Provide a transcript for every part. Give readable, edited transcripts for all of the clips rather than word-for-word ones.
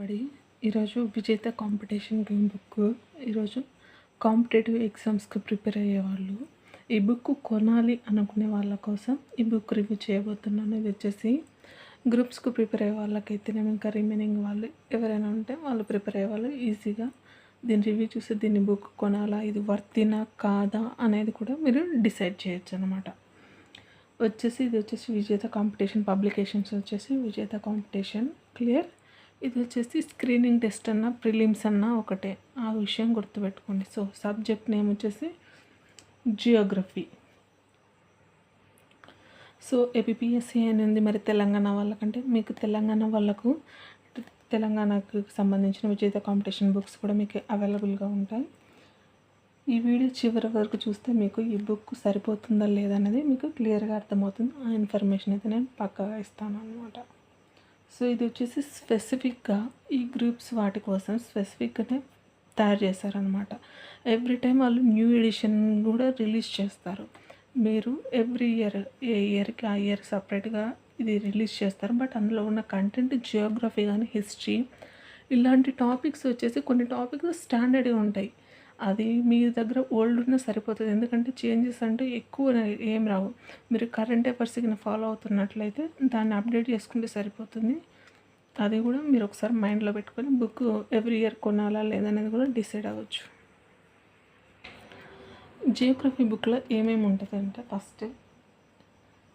Everybody. ఈరోజు విజేత competition game book. ఈరోజు కాంపిటేటివ్ ఎగ్జామ్స్కి ప్రిపేర్ అయ్యేవాళ్ళు ఈ బుక్ కొనాలి అనుకునే వాళ్ళ కోసం ఈ బుక్ రివ్యూ చేయబోతున్నాను. ఇది వచ్చేసి గ్రూప్స్కి ప్రిపేర్ అయ్యే వాళ్ళకైతేనేమి, ఇంకా రిమైనింగ్ వాళ్ళు ఎవరైనా ఉంటే వాళ్ళు ప్రిపేర్ అయ్యే వాళ్ళు ఈజీగా దీని రివ్యూ చూసి దీన్ని బుక్ కొనాలా, ఇది వర్తినా కాదా అనేది కూడా మీరు డిసైడ్ చేయొచ్చు అనమాట. ఇది వచ్చేసి విజేత కాంపిటీషన్ పబ్లికేషన్స్ వచ్చేసి విజేత కాంపిటీషన్ క్లియర్. ఇది వచ్చేసి స్క్రీనింగ్ టెస్ట్ అన్న ప్రిలిమ్స్ అన్న ఒకటే, ఆ విషయం గుర్తుపెట్టుకోండి. సో సబ్జెక్ట్ నేమ్ వచ్చేసి జియోగ్రఫీ. సో ఏపీఎస్సి అని ఉంది. మరి తెలంగాణ వాళ్ళకంటే మీకు తెలంగాణ వాళ్ళకు తెలంగాణకు సంబంధించిన విజేత కాంపిటీషన్ బుక్స్ కూడా మీకు అవైలబుల్గా ఉంటాయి. ఈ వీడియో చివరి వరకు చూస్తే మీకు ఈ బుక్ సరిపోతుందా లేదా అనేది మీకు క్లియర్గా అర్థమవుతుంది. ఆ ఇన్ఫర్మేషన్ అయితే నేను పక్కాగా ఇస్తాను అనమాట. సో ఇది వచ్చేసి స్పెసిఫిక్గా ఈ గ్రూప్స్ వాటి కోసం స్పెసిఫిక్గానే తయారు చేశారనమాట. ఎవ్రీ టైం వాళ్ళు న్యూ ఎడిషన్ కూడా రిలీజ్ చేస్తారు. మీరు ఎవ్రీ ఇయర్ ఏ ఇయర్కి ఆ ఇయర్ సపరేట్గా ఇది రిలీజ్ చేస్తారు. బట్ అందులో ఉన్న కంటెంట్ జియోగ్రఫీ కానీ హిస్టరీ ఇలాంటి టాపిక్స్ వచ్చేసి కొన్ని టాపిక్స్ స్టాండర్డ్గా ఉంటాయి. అది మీ దగ్గర ఓల్డ్ ఉన్నా సరిపోతుంది. ఎందుకంటే చేంజెస్ అంటే ఎక్కువ ఏం రావు. మీరు కరెంట్ అఫైర్స్కి ఫాలో అవుతున్నట్లయితే దాన్ని అప్డేట్ చేసుకుంటే సరిపోతుంది. అది కూడా మీరు ఒకసారి మైండ్లో పెట్టుకొని బుక్ ఎవ్రీ ఇయర్ కొనాలా లేదనేది కూడా డిసైడ్ అవ్వచ్చు. జియోగ్రఫీ బుక్లో ఏమేమి ఉంటుందంటే first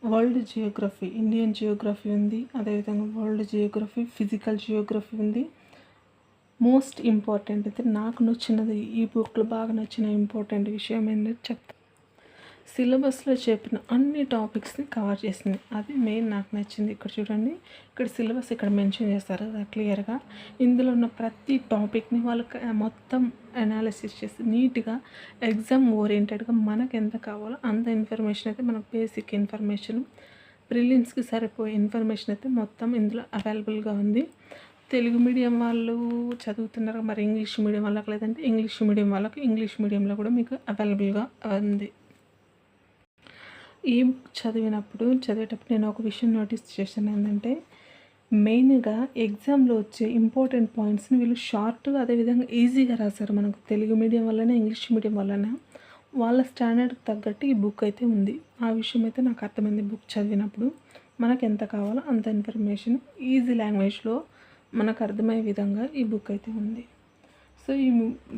world Geography, Indian Geography ఉంది. అదేవిధంగా వరల్డ్ జియోగ్రఫీ, ఫిజికల్ జియోగ్రఫీ ఉంది. మోస్ట్ ఇంపార్టెంట్ అయితే నాకు నచ్చినది ఈ బుక్లో బాగా నచ్చిన ఇంపార్టెంట్ విషయం ఏంటంటే చెప్తాను. సిలబస్లో చెప్పిన అన్ని టాపిక్స్ని కవర్ చేసింది, అది మెయిన్ నాకు నచ్చింది. ఇక్కడ చూడండి, ఇక్కడ సిలబస్ ఇక్కడ మెన్షన్ చేస్తారు కదా క్లియర్గా. ఇందులో ఉన్న ప్రతి టాపిక్ని వాళ్ళకి మొత్తం అనాలిసిస్ చేసి నీట్గా ఎగ్జామ్ ఓరియంటెడ్గా మనకు ఎంత కావాలో అంత ఇన్ఫర్మేషన్ అయితే మనకు బేసిక్ ఇన్ఫర్మేషన్, ప్రిలిమ్స్కి సరిపోయే ఇన్ఫర్మేషన్ అయితే మొత్తం ఇందులో అవైలబుల్గా ఉంది. తెలుగు మీడియం వాళ్ళు చదువుతున్నారు, మరి ఇంగ్లీష్ మీడియం వాళ్ళకి లేదంటే ఇంగ్లీష్ మీడియం వాళ్ళకి ఇంగ్లీష్ మీడియంలో కూడా మీకు అవైలబుల్గా ఉంది. ఈ చదివేటప్పుడు నేను ఒక విషయం నోటీస్ చేశాను. ఏంటంటే మెయిన్గా ఎగ్జామ్లో వచ్చే ఇంపార్టెంట్ పాయింట్స్ని వీళ్ళు షార్ట్గా అదేవిధంగా ఈజీగా రాశారు. మనకు తెలుగు మీడియం వల్లనే ఇంగ్లీష్ మీడియం వల్లనే వాళ్ళ స్టాండర్డ్కి తగ్గట్టు ఈ బుక్ అయితే ఉంది. ఆ విషయం అయితే నాకు అర్థమైంది. బుక్ చదివినప్పుడు మనకు ఎంత కావాలో అంత ఇన్ఫర్మేషన్ ఈజీ లాంగ్వేజ్లో మనకు అర్థమయ్యే విధంగా ఈ బుక్ అయితే ఉంది. సో ఈ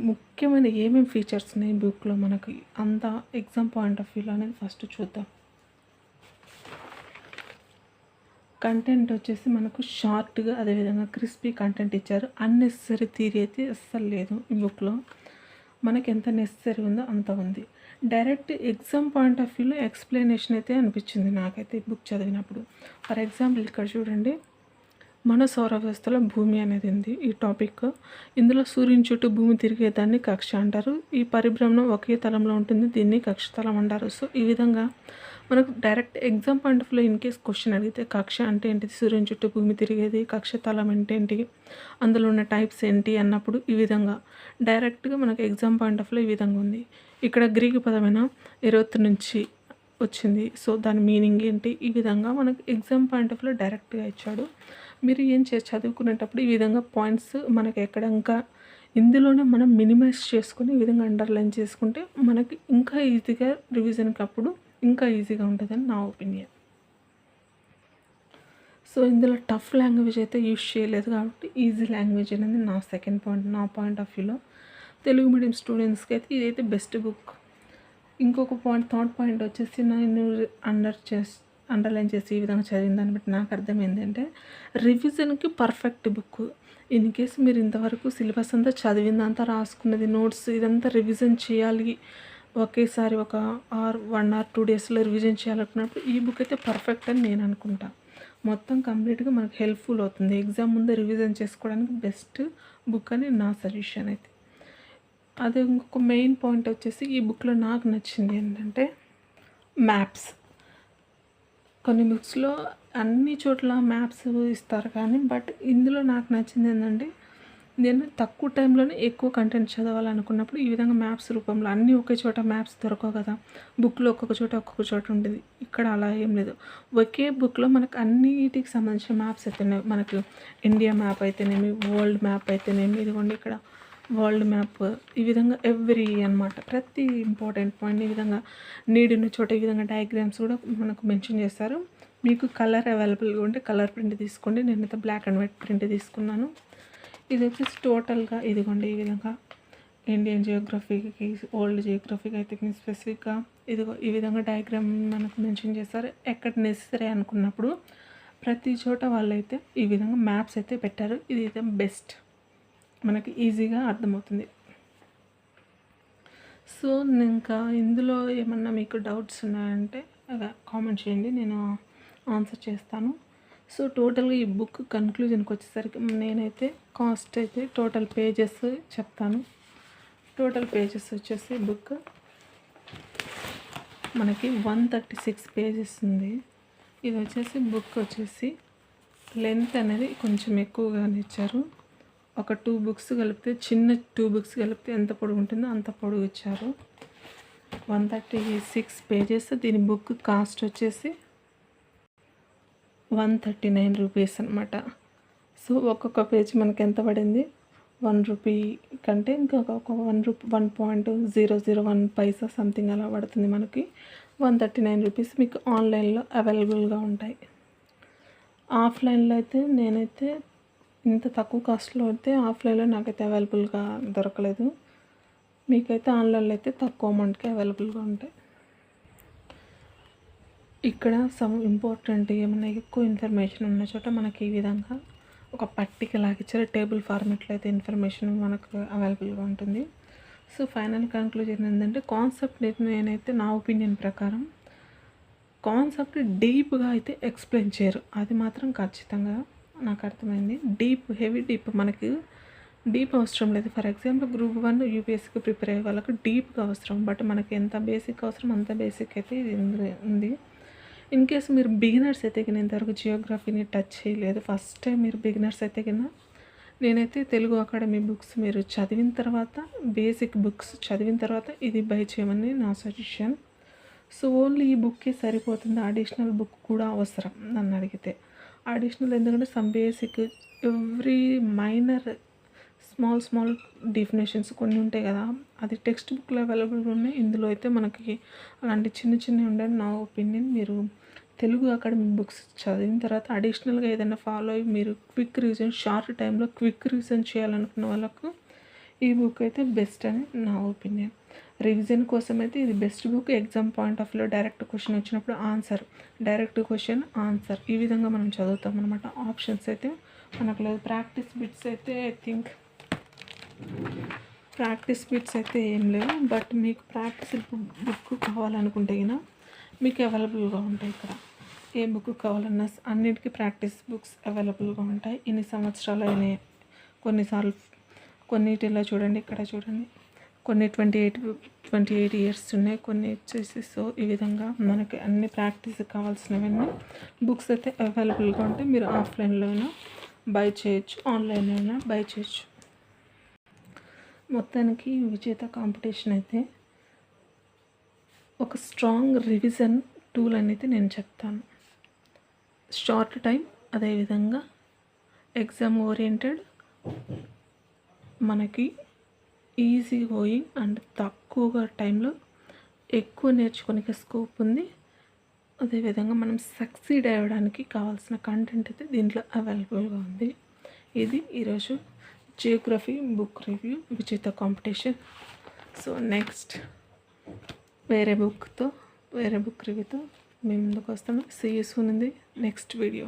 ముఖ్యమైన ఏమేమి ఫీచర్స్ ఉన్నాయి ఈ బుక్లో మనకి అంత ఎగ్జామ్ పాయింట్ ఆఫ్ వ్యూలో అనేది ఫస్ట్ చూద్దాం. కంటెంట్ వచ్చేసి మనకు షార్ట్గా అదేవిధంగా క్రిస్పీ కంటెంట్ ఇచ్చారు. అన్నెసరీ థియరీ అయితే అస్సలు లేదు ఈ బుక్లో. మనకి ఎంత నెసరీ ఉందో అంత ఉంది. డైరెక్ట్ ఎగ్జామ్ పాయింట్ ఆఫ్ వ్యూలో ఎక్స్ప్లెనేషన్ అయితే అనిపించింది నాకైతే ఈ బుక్ చదివినప్పుడు. ఫర్ ఎగ్జాంపుల్ ఇక్కడ చూడండి, మన సౌర వ్యవస్థలో భూమి అనేది ఉంది ఈ టాపిక్. ఇందులో సూర్యుని చుట్టూ భూమి తిరిగేదాన్ని కక్ష అంటారు. ఈ పరిభ్రమణం ఒకే తలంలో ఉంటుంది, దీన్ని కక్షతలం అంటారు. సో ఈ విధంగా మనకు డైరెక్ట్ ఎగ్జామ్ పాయింట్ ఆఫ్ వ్యూలో ఇన్ కేస్ క్వశ్చన్ అడిగితే కక్ష అంటే ఏంటిది, సూర్యుని చుట్టూ భూమి తిరిగేది, కక్షతలం అంటే ఏంటి, అందులో ఉన్న టైప్స్ ఏంటి అన్నప్పుడు ఈ విధంగా డైరెక్ట్గా మనకు ఎగ్జామ్ పాయింట్ ఆఫ్ వ్యూలో ఈ విధంగా ఉంది. ఇక్కడ గ్రీకు పదమైన ఎరోత్ నుంచి వచ్చింది. సో దాని మీనింగ్ ఏంటి, ఈ విధంగా మనకు ఎగ్జామ్ పాయింట్ ఆఫ్ వ్యూలో డైరెక్ట్గా ఇచ్చాడు. మీరు ఏం చదువుకునేటప్పుడు ఈ విధంగా పాయింట్స్ మనకి ఎక్కడ ఇంకా ఇందులోనే మనం మినిమైజ్ చేసుకొని ఈ విధంగా అండర్లైన్ చేసుకుంటే మనకి ఇంకా ఈజీగా రివిజన్కి అప్పుడు ఇంకా ఈజీగా ఉంటుందని నా ఒపీనియన్. సో ఇందులో టఫ్ లాంగ్వేజ్ అయితే యూజ్ చేయలేదు కాబట్టి ఈజీ లాంగ్వేజ్ అనేది నా సెకండ్ పాయింట్. నా పాయింట్ ఆఫ్ వ్యూలో తెలుగు మీడియం స్టూడెంట్స్కి అయితే ఇదైతే బెస్ట్ బుక్. ఇంకొక పాయింట్, థర్డ్ పాయింట్ వచ్చేసి నేను అండర్లైన్ చేసి ఈ విధంగా చదివిన దాన్ని బట్టి నాకు అర్థమైంది అంటే రివిజన్కి పర్ఫెక్ట్ బుక్. ఇన్ కేసు మీరు ఇంతవరకు సిలబస్ అంతా చదివిందంతా రాసుకున్నది నోట్స్ ఇదంతా రివిజన్ చేయాలి, ఒకేసారి ఒక 1 or 2 డేస్లో రివిజన్ చేయాలనుకున్నప్పుడు ఈ బుక్ అయితే పర్ఫెక్ట్ అని నేను అనుకుంటా. మొత్తం కంప్లీట్గా మనకు హెల్ప్ఫుల్ అవుతుంది. ఎగ్జామ్ ముందు రివిజన్ చేసుకోవడానికి బెస్ట్ బుక్ అని నా సజెషన్ అయితే. అదే ఇంకొక మెయిన్ పాయింట్ వచ్చేసి ఈ బుక్లో నాకు నచ్చింది ఏంటంటే మ్యాప్స్. కొన్ని బుక్స్లో అన్ని చోట్ల మ్యాప్స్ ఇస్తారు కానీ బట్ ఇందులో నాకు నచ్చింది ఏంటంటే నేను తక్కువ టైంలోనే ఎక్కువ కంటెంట్ చదవాలనుకున్నప్పుడు ఈ విధంగా మ్యాప్స్ రూపంలో అన్నీ ఒకే చోట మ్యాప్స్ దొరకవు కదా, బుక్లో ఒక్కొక్క చోట ఉంటుంది. ఇక్కడ అలా ఏం లేదు, ఒకే బుక్లో మనకు అన్నిటికి సంబంధించిన మ్యాప్స్ అయితేనే, మనకు ఇండియా మ్యాప్ అయితేనేమి, వరల్డ్ మ్యాప్ అయితేనేమి, ఇదిగోండి ఇక్కడ వరల్డ్ మ్యాప్, ఈ విధంగా ఎవ్రీ అనమాట, ప్రతి ఇంపార్టెంట్ పాయింట్ ఈ విధంగా నీడ్ ఉన్న చోట ఈ విధంగా డయాగ్రామ్స్ కూడా మనకు మెన్షన్ చేస్తారు. మీకు కలర్ అవైలబుల్గా ఉంటే కలర్ ప్రింట్ తీసుకోండి, నేనైతే బ్లాక్ అండ్ వైట్ ప్రింట్ తీసుకున్నాను. ఇది వచ్చేసి టోటల్గా ఇదిగోండి ఈ విధంగా ఇండియన్ జియోగ్రఫీకి, ఓల్డ్ జియోగ్రఫీకి అయితే స్పెసిఫిక్గా ఇదిగో ఈ విధంగా డయాగ్రామ్ మనకు మెన్షన్ చేస్తారు. ఎక్కడ నెసరీ అనుకున్నప్పుడు ప్రతి చోట వాళ్ళైతే ఈ విధంగా మ్యాప్స్ అయితే పెట్టారు. ఇది అయితే బెస్ట్, మనకి ఈజీగా అర్థమవుతుంది. సో ఇంకా ఇందులో ఏమన్నా మీకు డౌట్స్ ఉన్నాయంటే కామెంట్ చేయండి, నేను ఆన్సర్ చేస్తాను. సో టోటల్గా ఈ బుక్ కన్క్లూజన్కి వచ్చేసరికి నేనైతే కాస్ట్ అయితే టోటల్ పేజెస్ చెప్తాను. టోటల్ పేజెస్ వచ్చేసి బుక్ మనకి 136 పేజెస్ ఉంది. ఇది వచ్చేసి బుక్ వచ్చేసి లెంత్ అనేది కొంచెం ఎక్కువగానే ఇచ్చారు. ఒక 2 బుక్స్ కలిపితే, చిన్న 2 బుక్స్ కలిపితే ఎంత పొడుగు ఉంటుందో అంత పొడుగు ఇచ్చారు. 136 పేజెస్. దీని బుక్ కాస్ట్ వచ్చేసి 139 రూపీస్ అనమాట. సో ఒక్కొక్క పేజ్ మనకి ఎంత పడింది, 1 రూపీ కంటే ఇంకా ఒక 1.001 పైసా సంథింగ్ అలా పడుతుంది మనకి. 139 రూపీస్ మీకు ఆన్లైన్లో అవైలబుల్గా ఉంటాయి. ఆఫ్లైన్లో అయితే నేనైతే ఇంత తక్కువ కాస్ట్లో అయితే ఆఫ్లైన్లో నాకైతే అవైలబుల్గా దొరకలేదు. మీకైతే ఆన్లైన్లో అయితే తక్కువ అమౌంట్కి అవైలబుల్గా ఉంటాయి. ఇక్కడ సమ్ ఇంపార్టెంట్ ఏమన్నా ఎక్కువ ఇన్ఫర్మేషన్ ఉన్న చోట మనకి ఈ విధంగా ఒక పట్టిక లాగిచ్చారు. టేబుల్ ఫార్మెట్లో అయితే ఇన్ఫర్మేషన్ మనకు అవైలబుల్గా ఉంటుంది. సో ఫైనల్ కన్క్లూజన్ ఏంటంటే, కాన్సెప్ట్ నేనైతే నా ఒపీనియన్ ప్రకారం కాన్సెప్ట్ డీప్గా అయితే ఎక్స్ప్లెయిన్ చేయరు, అది మాత్రం ఖచ్చితంగా నాకు అర్థమైంది. హెవీ డీప్ మనకి డీప్ అవసరం లేదు. ఫర్ ఎగ్జాంపుల్ గ్రూప్ 1 యూపీఎస్సీకి ప్రిపేర్ అయ్యే వాళ్ళకి డీప్గా అవసరం, బట్ మనకి ఎంత బేసిక్ అవసరం అంత బేసిక్ అయితే ఇది ఉంది. ఇన్ కేసు మీరు బిగినర్స్ అయితే కింద ఇంతవరకు జియోగ్రఫీని టచ్ చేయలేదు, ఫస్ట్ టైం మీరు బిగినర్స్ అయితే కింద నేనైతే తెలుగు అకాడమీ బుక్స్ మీరు చదివిన తర్వాత, బేసిక్ బుక్స్ చదివిన తర్వాత ఇది బై చేయమని నా సజెషన్. సో ఓన్లీ ఈ బుక్కే సరిపోతుంది, అడిషనల్ బుక్ కూడా అవసరం నన్ను అడిగితే. అడిషనల్ ఎందుకంటే some basic every minor small definitions కొన్ని ఉంటాయి కదా, అది టెక్స్ట్ బుక్లో అవైలబుల్గా ఉన్నాయి. ఇందులో అయితే మనకి అలాంటి చిన్నవి ఉండాలి. నా ఒపీనియన్, మీరు తెలుగు అకాడమీ బుక్స్ చదివిన తర్వాత అడిషనల్గా ఏదైనా ఫాలో అయ్యి మీరు క్విక్ రివిజన్, షార్ట్ టైంలో క్విక్ రివిజన్ చేయాలనుకున్న వాళ్ళకు ఈ బుక్ అయితే బెస్ట్ అని నా ఒపీనియన్. రివిజన్ కోసం అయితే ఇది best book. Exam point of వ్యూలో డైరెక్ట్ క్వశ్చన్ వచ్చినప్పుడు ఆన్సర్, డైరెక్ట్ క్వశ్చన్ ఆన్సర్ ఈ విధంగా మనం చదువుతాం అనమాట. ఆప్షన్స్ అయితే మనకు లేదు. ప్రాక్టీస్ బిట్స్ అయితే ఐ థింక్ ఏం లేవు, బట్ మీకు ప్రాక్టీస్ బుక్ కావాలనుకుంటే అయినా మీకు అవైలబుల్గా ఉంటాయి. ఇక్కడ ఏ బుక్ కావాలన్నా అన్నిటికీ ప్రాక్టీస్ బుక్స్ అవైలబుల్గా ఉంటాయి. ఇన్ని సంవత్సరాలు అయినాయి, కొన్నిసార్లు కొన్నిటిలో చూడండి, ఇక్కడ చూడండి, కొన్ని 28 ఇయర్స్ ఉన్నాయి, కొన్ని వచ్చేసి. సో ఈ విధంగా మనకి అన్ని ప్రాక్టీస్ కావాల్సినవన్నీ బుక్స్ అయితే అవైలబుల్గా ఉంటాయి. మీరు ఆఫ్లైన్లో అయినా బై చేయొచ్చు, ఆన్లైన్లో అయినా బై చేయొచ్చు. మొత్తానికి విజేత కాంపిటీషన్ అయితే ఒక స్ట్రాంగ్ రివిజన్ టూల్ అనేది నేను చెప్తాను. షార్ట్ టైం, అదేవిధంగా ఎగ్జామ్ ఓరియంటెడ్, మనకి ఈజీ గోయింగ్ అండ్ తక్కువగా టైంలో ఎక్కువ నేర్చుకోనికి స్కోప్ ఉంది. అదేవిధంగా మనం సక్సీడ్ అవ్వడానికి కావాల్సిన కంటెంట్ అయితే దీంట్లో అవైలబుల్గా ఉంది. ఇది ఈరోజు geography book review Vijetha competition. So next వేరే బుక్ రివ్యూతో మేము ముందుకు వస్తాను. See you soon in the next video.